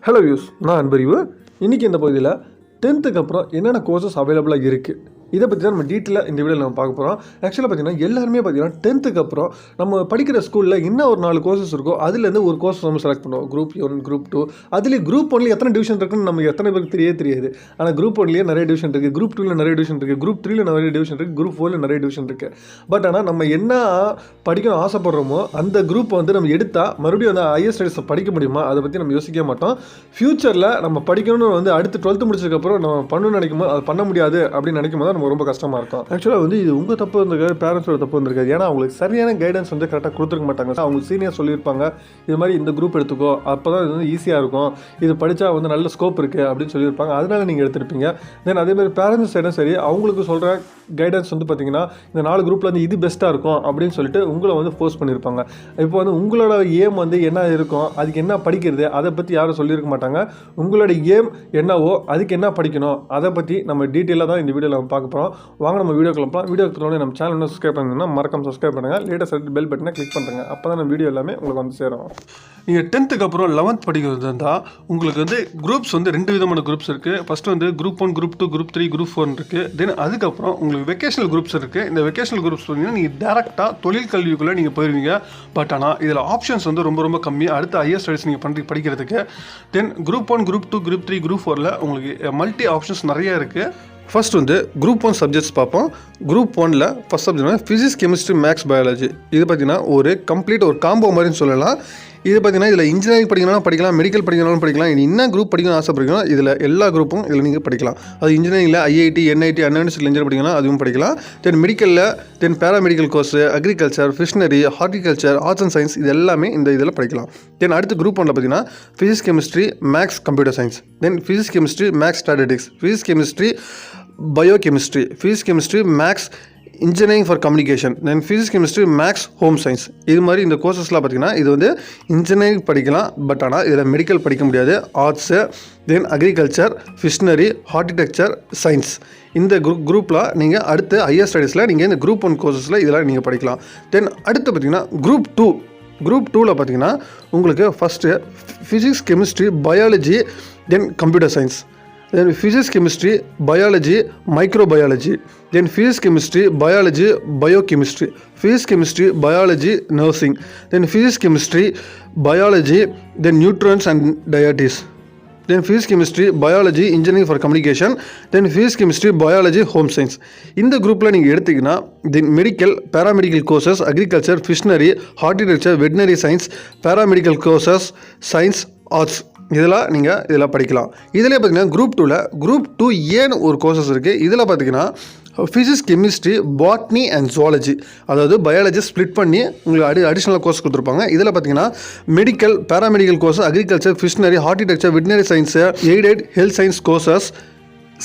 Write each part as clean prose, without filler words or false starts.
Hello use, நான் அன்பறிவு. இன்றைக்கி இந்த பகுதியில் 10th அப்புறம் என்னென்ன கோர்சஸ் அவைலபிளாக இருக்குது இதை பற்றி தான் நம்ம டீட்டெயிலாக இந்த வீடியோவில் நம்ம பார்க்க போகிறோம். ஆக்சுவலாக பார்த்தீங்கன்னா எல்லாருமே பார்த்தீங்கன்னா 10th அப்புறம் நம்ம படிக்கிற ஸ்கூலில் இன்னும் ஒரு 4 கோர்சஸ் இருக்கோ அதுலேருந்து ஒரு கோர்ஸ் நம்ம செலக்ட் பண்ணுவோம். குரூப் 1, குரூப் 2, அதுலேயே குரூப் 1 எத்தனை டிவிஷன் இருக்குன்னு நமக்கு எத்தனை பேருக்கு தெரியாது. ஆனால் குரூப் 1 நிறைய டிவிஷன் இருக்குது, குரூப் 2 நிறைய டிவிஷன் இருக்குது, குரூப் 3 நிறைய டிவிஷன் இருக்குது, குரூப் 4 நிறைய டிவிஷன் இருக்குது. பட் ஆனால் நம்ம என்ன படிக்கணும் ஆசைப்படுறோமோ அந்த குரூப் நம்ம எடுத்தால் மறுபடியும் அந்த ஹையர் ஸ்டடீஸை படிக்க முடியுமா அதை பற்றி நம்ம யோசிக்க மாட்டோம். ஃப்யூச்சரில் நம்ம படிக்கணும்னு அடுத்து 12th முடிச்சதுக்கப்புறம் நம்ம பண்ணணும்னு நினைக்கும் போது அது பண்ண முடியாது அப்படின்னு நினைக்கும் போது நம்ம ரொம்ப கஷ்டமாக இருக்கும். ஆக்சுவலாக இது உங்கள் தப்பு இருந்திருக்காது, பேரண்ட்ஸோட தப்பு இருந்திருக்காது. ஏன்னா அவங்களுக்கு சரியான கைடன்ஸ் கரெக்டாக கொடுத்துருக்க மாட்டாங்க. அவங்க சீனியர் சொல்லியிருப்பாங்க, இது மாதிரி இந்த குரூப் எடுத்துக்கோ, அப்போ தான் இது ஈஸியாக இருக்கும், இது படித்தா நல்ல ஸ்கோப் இருக்குது அப்படின்னு சொல்லியிருப்பாங்க. அதனால நீங்கள் எடுத்துருப்பீங்க. தென் அதேமாதிரி பேரண்ட்ஸ் சைடும் சரி, அவங்களுக்கு சொல்கிற கைடன்ஸ் பார்த்தீங்கன்னா இந்த 4 குரூப்பில் இது பெஸ்ட்டாக இருக்கும் அப்படின்னு சொல்லிட்டு உங்களை ஃபோர்ஸ் பண்ணியிருப்பாங்க. இப்போ உங்களோட ஏம் என்ன இருக்கும், அதுக்கு என்ன படிக்கிறது அதை பற்றி யாரும் சொல்லியிருக்க மாட்டாங்க. உங்களோட ஏம் என்னவோ அதுக்கு என்ன படிக்கணும் அதை பற்றி நம்ம டீட்டெயிலாக தான் இந்த வீடியோவில் நம்ம பார்க்க போகிறோம். வாங்க நம்ம வீடியோ கிளம்பலாம். வீடியோ கிளம்பி நம்ம சேனல் சப்ஸ்கிரைப் பண்ணிங்கன்னா மறக்காம சப்ஸ்கிரைப் பண்ணுங்கள். லேட்டஸ்ட் பெல் பட்டனை கிளிக் பண்ணுறேங்க. அப்போ தான் நம்ம வீடியோ எல்லாமே உங்களுக்கு சேரும். நீங்கள் 10th அப்புறம் 11th படிக்கிறது இருந்தால் உங்களுக்கு குரூப்ஸ் 2 விதமான குரூப்ஸ் இருக்குது. First group 1, group 2, group 3, group 4 இருக்குது. தென் அதுக்கப்புறம் உங்களுக்கு வெக்கேஷனல் குரூப்ஸ் இருக்குது. இந்த வெக்கேஷனல் குரூப்ஸ் பார்த்தீங்கன்னா நீங்கள் டேரெக்டாக தொழில் கல்விக்குள்ளே நீங்கள் போயிருவீங்க. பட் ஆனால் இதில் ஆப்ஷன்ஸ் ரொம்ப ரொம்ப கம்மி. அடுத்த ஹையர் ஸ்டடீஸ் நீங்கள் படிக்கிறதுக்கு. Then group 1, group 2, group 3, group 4ல் உங்களுக்கு மல்டி ஆப்ஷன்ஸ் நிறைய இருக்குது. ஃபர்ஸ்ட் குரூப் 1 சப்ஜெக்ட்ஸ் பார்ப்போம். குரூப் 1ல் first subject physics, chemistry, maths, biology. இது பார்த்தீங்கன்னா ஒரு காம்போ மாதிரின்னு சொல்லலாம். இது பார்த்தீங்கன்னா இதில் இன்ஜினியரிங் படிக்கணும்னா படிக்கலாம், மெடிக்கல் படிக்கணும்னு படிக்கலாம். என்ன குரூப் படிக்கணும்னு ஆசைப்படுறீங்களோ இதில் எல்லா குரூப்பும் இதில் நீங்கள் படிக்கலாம். அது இன்ஜினியரிங்கில் ஐஐடி, என்ஐடி, அன்யூனிவர்சிட்டி இன்ஜினியர் படிக்கணும், அதுவும் படிக்கலாம். தென் மெடிக்கலில் paramedical course, agriculture, fishery, horticulture, arts and science இது எல்லாமே இந்த இதில் படிக்கலாம். தென் அடுத்து குரூப் 1ல் பார்த்தீங்கன்னா physics, chemistry, maths, computer science. Then physics, chemistry, maths, statistics, physics, chemistry, biochemistry, physics, chemistry, maths, engineering for communication, then physics, chemistry, maths, home science. இது மாதிரி இந்த கோர்சஸ்லாம் பார்த்திங்கன்னா இது இன்ஜினியரிங் படிக்கலாம். பட் ஆனால் இதில் மெடிக்கல் படிக்க முடியாது. ஆர்ட்ஸு, தென் அக்ரிகல்ச்சர், ஃபிஷனரி, ஹார்டிடெக்சர், சயின்ஸ். இந்த குரூப்பில் நீங்கள் அடுத்து ஹையர் ஸ்டடீஸில் நீங்கள் இந்த குரூப் 1 கோர்சஸில் இதெல்லாம் நீங்கள் படிக்கலாம். தென் அடுத்து பார்த்திங்கன்னா குரூப் 2. குரூப் 2ல் பார்த்திங்கன்னா உங்களுக்கு first physics, chemistry, biology, then computer science. Then physics, chemistry, biology, microbiology. Then physics, chemistry, biology, biochemistry. Physics, chemistry, biology, nursing. Then physics, chemistry, biology, then nutrients and dieties. Then physics, chemistry, biology, engineering for communication. Then physics, chemistry, biology, home science. இந்த குரூப்பில் நீங்கள் எடுத்திங்கன்னா then medical, paramedical courses, agriculture, fishery, horticulture, veterinary science, paramedical courses, science, arts இதெல்லாம் நீங்கள் இதில் படிக்கலாம். இதில் பார்த்தீங்கன்னா குரூப் 2ல் குரூப் 2A ஒரு கோர்சஸ் இருக்குது. இதில் பார்த்தீங்கன்னா physics, chemistry, botany and zoology, அதாவது பயாலஜி ஸ்ப்ளிட் பண்ணி உங்களுக்கு அடிஷ்னல் கோர்ஸ் கொடுத்துருப்பாங்க. இதில் பார்த்தீங்கன்னா medical, paramedical course, agriculture, fishery, horticulture, veterinary science, aided health science courses,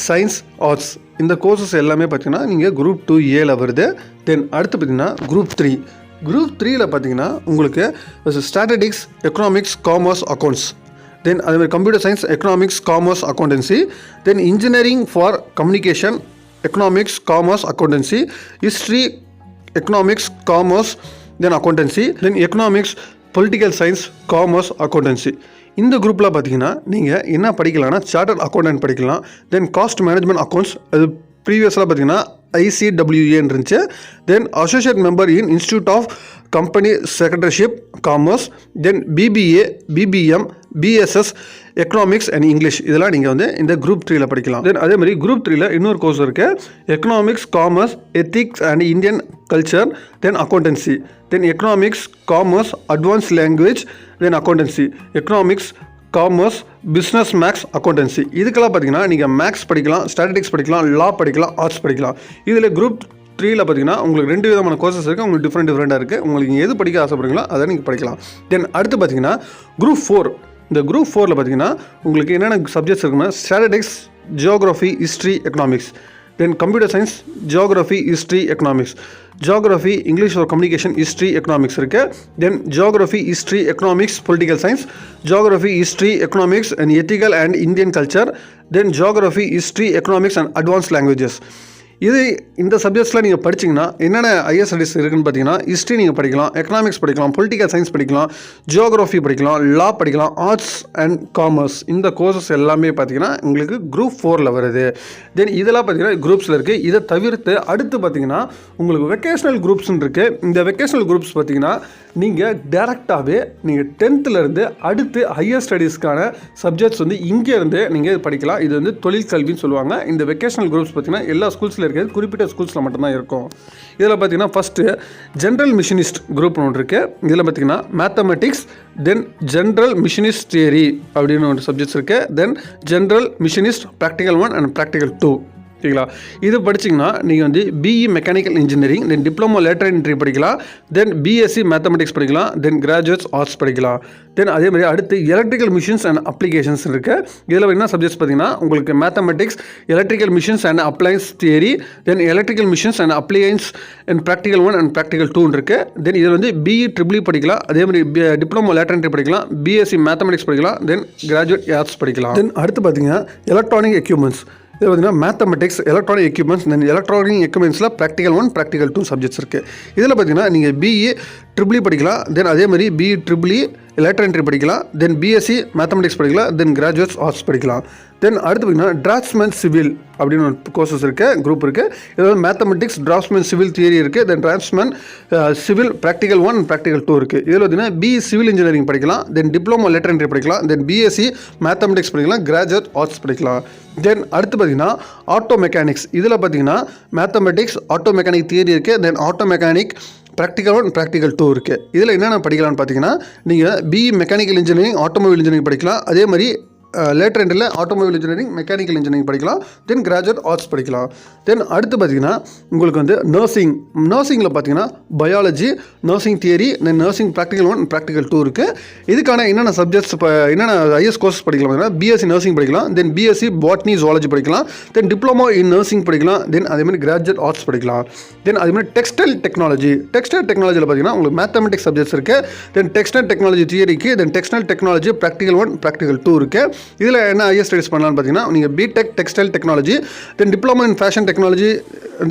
science, arts. இந்த கோர்சஸ் எல்லாமே பார்த்தீங்கன்னா நீங்கள் குரூப் 2Aவில் வருது. தென் அடுத்து பார்த்தீங்கன்னா குரூப் 3. குரூப் 3ல் பார்த்தீங்கன்னா உங்களுக்கு ஸ்டாட்டிஸ்டிக்ஸ், எக்கனாமிக்ஸ், காமர்ஸ், அக்கௌண்ட்ஸ். தென் அதேமாதிரி computer science, economics, commerce, accountancy. Then engineering for communication, economics, commerce, accountancy, history, economics, commerce, then accountancy, then economics, political science, commerce, accountancy. இந்த குரூப்பில் பார்த்தீங்கன்னா நீங்கள் என்ன படிக்கலாம்னா சார்ட்டர்ட் அக்கௌண்டன்ட் படிக்கலாம். தென் cost management accounts, அது ப்ரீவியஸாக பார்த்தீங்கன்னா ICWA இருந்துச்சு. Then associate member in institute of company secretaryship, commerce. Then BBA, BBM, BSS, economics and English. இதெல்லாம் நீங்கள் இந்த குரூப் 3ல் படிக்கலாம். தென் அதே மாதிரி குரூப் 3ல் இன்னொரு கோர்ஸ் இருக்குது, economics, commerce, ethics and Indian culture, then accountancy. Then economics, commerce, advance language, then accountancy, economics, commerce, business, maths, accountancy. இதுக்கெல்லாம் பார்த்தீங்கன்னா நீங்கள் மேக்ஸ் படிக்கலாம், ஸ்டாட்டிஸ்டிக்ஸ் படிக்கலாம், லா படிக்கலாம், ஆர்ட்ஸ் படிக்கலாம். இதில் குரூப் 3ல் பார்த்தீங்கன்னா உங்களுக்கு 2 விதமான கோர்சஸ் இருக்குது. உங்களுக்கு டிஃப்ரெண்ட்டாக இருக்குது. உங்களுக்கு எது படிக்க ஆசைப்படுறீங்களோ அதை நீங்கள் படிக்கலாம். தென் அடுத்து பார்த்தீங்கன்னா குரூப் 4. இந்த குரூப் 4ல் பார்த்தீங்கன்னா உங்களுக்கு என்னென்ன சப்ஜெக்ட்ஸ் இருக்குன்னா statistics, geography, history, economics. Then computer science, geography, history, economics. Geography, English for communication, history, economics இருக்குது. Then geography, history, economics, political science, geography, history, economics and ethical and Indian culture. Then geography, history, economics and advance languages. இந்த சப்ஜெக்ட்ஸில் நீங்கள் படிச்சிங்கன்னா என்னென்ன higher studies இருக்குன்னு பார்த்தீங்கன்னா history நீங்கள் படிக்கலாம், எக்கனாமிக்ஸ் படிக்கலாம், பொலிட்டிக்கல் சயின்ஸ் படிக்கலாம், ஜியோகிராஃபி படிக்கலாம், லா படிக்கலாம், ஆர்ட்ஸ் அண்ட் காமர்ஸ். இந்த கோர்சஸ் எல்லாமே பார்த்தீங்கன்னா உங்களுக்கு குரூப் 4ல் வருது. தென் இதெல்லாம் பார்த்தீங்கன்னா குரூப்ஸில் இருக்குது. இதை தவிர்த்து அடுத்து பார்த்தீங்கன்னா உங்களுக்கு வெக்கேஷனல் குரூப்ஸ்ன்னு இருக்குது. இந்த வெக்கேஷனல் குரூப்ஸ் பார்த்தீங்கன்னா நீங்கள் டேரெக்டாகவே நீங்கள் 10th அடுத்து ஹையர் ஸ்டடீஸ்க்கான சப்ஜெக்ட்ஸ் இங்கேருந்து நீங்கள் படிக்கலாம். இது தொழில் கல்வின்னு சொல்லுவாங்க. இந்த வெக்கேஷனல் குரூப்ஸ் பார்த்தீங்கன்னா எல்லா ஸ்கூல்ஸில் இருக்கிறது, குறிப்பிட்ட ஸ்கூல்ஸில் மட்டும்தான் இருக்கும். இதில் பார்த்தீங்கன்னா ஃபஸ்ட்டு ஜென்ரல் மிஷினிஸ்ட் குரூப் ஒன்று இருக்குது. இதில் பார்த்தீங்கன்னா mathematics, then general machinist theory அப்படின்னு ஒரு சப்ஜெக்ட்ஸ் இருக்குது. Then general machinist practical 1 and practical 2. சரிங்களா? இது படிச்சிங்கன்னா நீங்கள் BE mechanical engineering, then diploma later entry படிக்கலாம், தென் பிஎஸ்சி மேத்தமெட்டிக்ஸ் படிக்கலாம், தென் கிராஜுவேட்ஸ் ஆர்ட்ஸ் படிக்கலாம். தென் அதே மாதிரி அடுத்து எலக்ட்ரிக்கல் மிஷின்ஸ் அண்ட் அப்ளிகேஷன்ஸ் இருக்குது. இதில் என்ன சப்ஜெக்ட்ஸ் பார்த்தீங்கன்னா உங்களுக்கு mathematics, electrical machines and appliances theory, then electrical machines and appliances and practical 1 and practical 2 இருக்குது. தென் இதில் பிஇ ட்ரிபிள் படிக்கலாம், அதே மாதிரி டிப்ளமோ லேட்டர் என்ட்ரி படிக்கலாம், பிஎஸ்சி மேத்தமெட்டிக்ஸ் படிக்கலாம், தென் கிராஜுவேட் ஆர்ட்ஸ் படிக்கலாம். தென் அடுத்து பார்த்தீங்கன்னா எலக்ட்ரானிக் எக்யூப்மெண்ட்ஸ். இது பார்த்தீங்கன்னா மேத்தமெட்டிக்ஸ், எலக்ட்ரானிக் எக்யூப்மெண்ட்ஸ், தென் எலக்ட்ரானிக் எக்யூப்மெண்ட்ஸில் ப்ராக்டிக்கல் 1, ப்ராக்டிக்கல் 2 சப்ஜெக்ட்ஸ் இருக்குது. இதில் பார்த்தீங்கன்னா நீங்கள் பிஇ ட்ரிபிள் படிக்கலாம், தென் அதே மாதிரி பிஇ ட்ரிபிள் லேட்டர் என்ட்ரி படிக்கலாம், தென் பிஎஸ்சி மேத்தமெட்டிக்ஸ் படிக்கலாம், தென் கிராஜுவேட்ஸ் ஆர்ட்ஸ் படிக்கலாம். தென் அடுத்து பார்த்தீங்கன்னா டிராஃப்ட்ஸ்மேன் சிவில் அப்படின்னு ஒரு கோர்சஸ் இருக்குது, குரூப் இருக்குது. இதில் மேத்தமெட்டிக்ஸ், டிராஃப்ட்ஸ்மேன் சிவில் தியரி இருக்குது, தென் டிராஃப்ட்ஸ்மேன் சிவில் ப்ராக்டிக்கல் 1 ப்ராக்டிக்கல் 2 இருக்குது. இதில் பார்த்தீங்கன்னா பிஇ சிவில் இன்ஜினியரிங் படிக்கலாம், தென் டிப்ளமோ லேட்டர் என்ட்ரி படிக்கலாம், தென் பிஎஸ்சி மேத்தமெட்டிக்ஸ் படிக்கலாம், கிராஜுவேட் ஆர்ட்ஸ் படிக்கலாம். தென் அடுத்து பார்த்தீங்கன்னா ஆட்டோ மெக்கானிக்ஸ். இதில் பார்த்தீங்கன்னா மேத்தமெட்டிக்ஸ், ஆட்டோ மெக்கானிக் தியரி இருக்குது, then auto mechanic practical 1 practical 2 இருக்குது. இதில் என்னென்ன படிக்கலாம்னு பார்த்தீங்கன்னா நீங்கள் BE mechanical engineering, automobile engineering படிக்கலாம், அதே மாதிரி லேட்டர் எண்டில் ஆட்டோமொபைல் இன்ஜினியரிங், மெக்கானிக்கல் இன்ஜினியரிங் படிக்கலாம், தென் கிராஜுவேட் ஆர்ட்ஸ் படிக்கலாம். தென் அடுத்து பார்த்தீங்கன்னா உங்களுக்கு நர்சிங்கில் பார்த்தீங்கன்னா பயாலஜி, நர்சிங் தியரி, தென் நர்சிங் ப்ராக்டிக்கல் 1 ப்ராக்டிக்கல் 2 இருக்குது. இதுக்கான என்னென்ன சப்ஜெக்ட்ஸ் என்னென்ன ஹையர்ஸ் கோர்சஸ் படிக்கலாம் பார்த்தீங்கன்னா பிஎஸ்சி நர்சிங் படிக்கலாம், தென் பிஎஸ்சி பாட்னி ஜுவாலஜி படிக்கலாம், தென் டிப்ளமோ இன் நர்சிங் படிக்கலாம், தென் அதே மாதிரி கிராஜுவேட் ஆர்ட்ஸ் படிக்கலாம். தென் அதே மாதிரி டெக்ஸ்டைல் டெக்னாலஜியில் பார்த்தீங்கன்னா உங்களுக்கு மேத்தமெட்டிக்ஸ் சப்ஜெக்ட்ஸ் இருக்குது, தென் டெக்ஸ்டைல் டெக்னாலஜி தியரிக்கு, then textile technology practical 1 practical 2 இருக்குது. இதில் என்ன ஹையர் ஸ்டடீஸ் பண்ணலாம்னு பார்த்தீங்கன்னா நீங்கள் BTech textile technology, then diploma in fashion technology,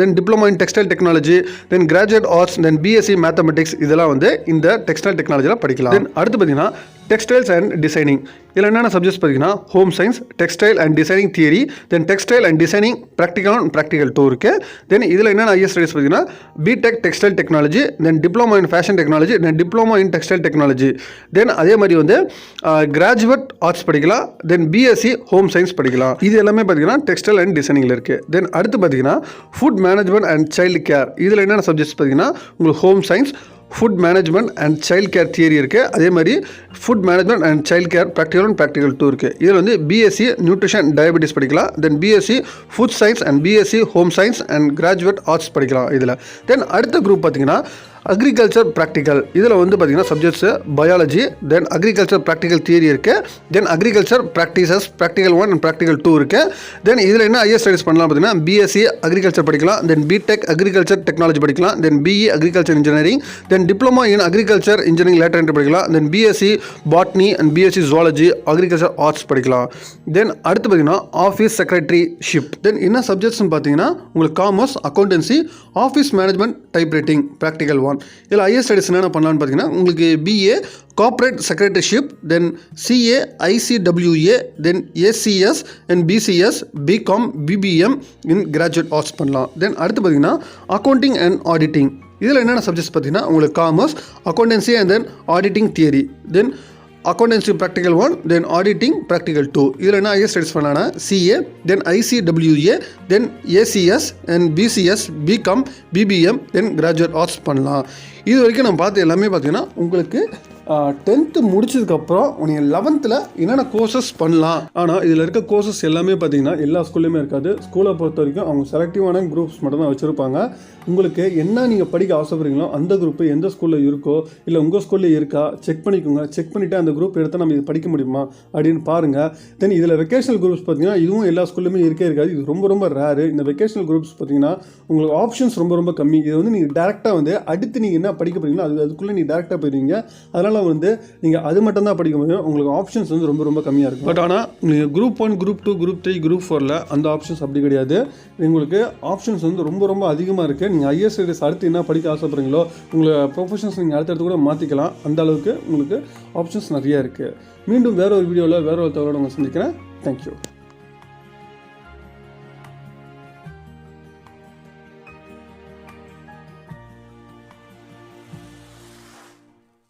then diploma in textile technology, then graduate arts, then BSc mathematics இதெல்லாம் இந்த டெக்ஸ்டைல் டெக்னாலஜியில் படிக்கலாம். தென் அடுத்து பார்த்தீங்கன்னா டெக்ஸ்டைல்ஸ் அண்ட் டிசைனிங். இதில் என்னென்ன சப்ஜெக்ட்ஸ் பார்த்தீங்கன்னா home science, textile and designing theory, then textile and designing practical 1 practical 2 இருக்குது. தென் இதில் என்னென்ன ஹையர் ஸ்டடீஸ் பார்த்தீங்கன்னா BTech textile technology, then diploma in fashion technology, then diploma in textile technology, then அதே மாதிரி graduate arts படிக்கலாம், then BSc home science படிக்கலாம். இது எல்லாமே பார்த்தீங்கன்னா டெக்ஸ்டைல் அண்ட் டிசைனிங்கில் இருக்குது. தென் அடுத்து பார்த்தீங்கன்னா food management and child care. இதில் என்னென்ன சப்ஜெக்ட்ஸ் பார்த்தீங்கன்னா உங்களுக்கு home science, food management and child care theory இருக்குது, அதே மாதிரி food management and child care practical 1 practical 2 இருக்குது. இதில் பிஎஸ்சி நியூட்ரிஷன் டயபெட்டிஸ் படிக்கலாம், then BSc food science and BSc home science and graduate arts படிக்கலாம் இதில். தென் அடுத்த குரூப் பார்த்தீங்கன்னா அக்ரிகல்ச்சர் ப்ராக்டிக்கல். இதில் பார்த்தீங்கன்னா subjects biology, then agriculture practical theory இருக்குது, then agriculture practices practical 1 and practical 2 இருக்குது. தென் இதில் என்ன ஹையர் ஸ்டடீஸ் பண்ணலாம் பார்த்தீங்கன்னா பிஎஸ்சி அக்ரிகல்ச்சர் படிக்கலாம், தென் பிடெக் அக்ரிகல்ச்சர் டெக்னாலஜி படிக்கலாம், then BE agriculture engineering, then diploma in agriculture engineering later entry படிக்கலாம், then BSc botany and BSc zoology agriculture arts படிக்கலாம். Then அடுத்து பார்த்தீங்கன்னா ஆஃபீஸ் செக்ரட்டரிஷிப். தென் என்ன சப்ஜெக்ட்ஸ்னு பார்த்தீங்கன்னா உங்களுக்கு commerce, accountancy, office management, type writing practical 1. இதில் ஹையர் ஸ்டடீஸ் என்னென்ன பண்ணலான்னு பார்த்தீங்கன்னா உங்களுக்கு BA corporate secretaryship, then CA ICWA, then ACS and BCS, BCom, BBM in graduate arts பண்ணலாம். தென் அடுத்து பார்த்தீங்கன்னா அக்கௌண்டிங் அண்ட் ஆடிட்டிங். இதில் என்னென்ன சப்ஜெக்ட்ஸ் பார்த்தீங்கன்னா உங்களுக்கு commerce, accountancy and then auditing theory, then accountancy practical 1, then auditing practical 2. இதில் என்ன higher studies பண்ணலாம்னா CA, then ICWA, then ACS and BCS, BCom, BBM, then graduate arts பண்ணலாம். இது வரைக்கும் நம்ம பார்த்து எல்லாமே பார்த்தீங்கன்னா உங்களுக்கு 10th முடிச்சதுக்கப்புறம் நீங்கள் 11th என்னென்ன கோர்சஸ் பண்ணலாம். ஆனால் இதில் இருக்க கோர்சஸ் எல்லாமே பார்த்தீங்கன்னா எல்லா ஸ்கூல்லையுமே இருக்காது. ஸ்கூலை பொறுத்த வரைக்கும் அவங்க செலக்டிவான குரூப்ஸ் மட்டும் தான் வச்சுருப்பாங்க. உங்களுக்கு என்ன நீங்கள் படிக்க ஆசைப்படுறீங்களோ அந்த குரூப்பு எந்த ஸ்கூலில் இருக்கோ இல்லை உங்கள் ஸ்கூலில் இருக்கா செக் பண்ணிக்கோங்க. செக் பண்ணிவிட்டு அந்த குரூப் எடுத்தால் நம்ம இது படிக்க முடியுமா அப்படின்னு பாருங்கள். தென் இதில் வெக்கேஷனல் குரூப்ஸ் பார்த்தீங்கன்னா இதுவும் எல்லா ஸ்கூல்லையுமே இருக்காது. இது ரொம்ப ரொம்ப ரேரு. இந்த வெக்கேஷனல் குரூப்ஸ் பார்த்தீங்கன்னா உங்களுக்கு ஆப்ஷன்ஸ் ரொம்ப ரொம்ப கம்மி. இது நீங்கள் டேரெக்டாக அடுத்து நீங்கள் என்ன படிக்க போகிறீங்களோ அதுக்குள்ளே நீங்கள் டேரெக்டாக போயிருவீங்க. அதனால் அதனால் வந்து நீங்கள் அது மட்டும் தான் படிக்க முடியும். உங்களுக்கு ஆப்ஷன்ஸ் வந்து ரொம்ப ரொம்ப கம்மியாக இருக்கும். பட் ஆனால் நீங்கள் குரூப் 1, குரூப் 2, குரூப் 3, குரூப் 4ல் அந்த ஆப்ஷன்ஸ் அப்படி கிடையாது. உங்களுக்கு ஆப்ஷன்ஸ் வந்து ரொம்ப ரொம்ப அதிகமாக இருக்குது. நீங்கள் ஐஏஎஸ் ஐடிஎஸ் அடுத்து என்ன படிக்க ஆசைப்படுறீங்களோ உங்களை ப்ரொஃபஷன்ஸ் நீங்கள் அடுத்தடுத்து கூட மாற்றிக்கலாம். அந்த அளவுக்கு உங்களுக்கு ஆப்ஷன்ஸ் நிறைய இருக்குது. மீண்டும் வேற ஒரு வீடியோவில் வேற ஒரு தகவலோட உங்களை சந்திக்கிறேன். தேங்க்யூ.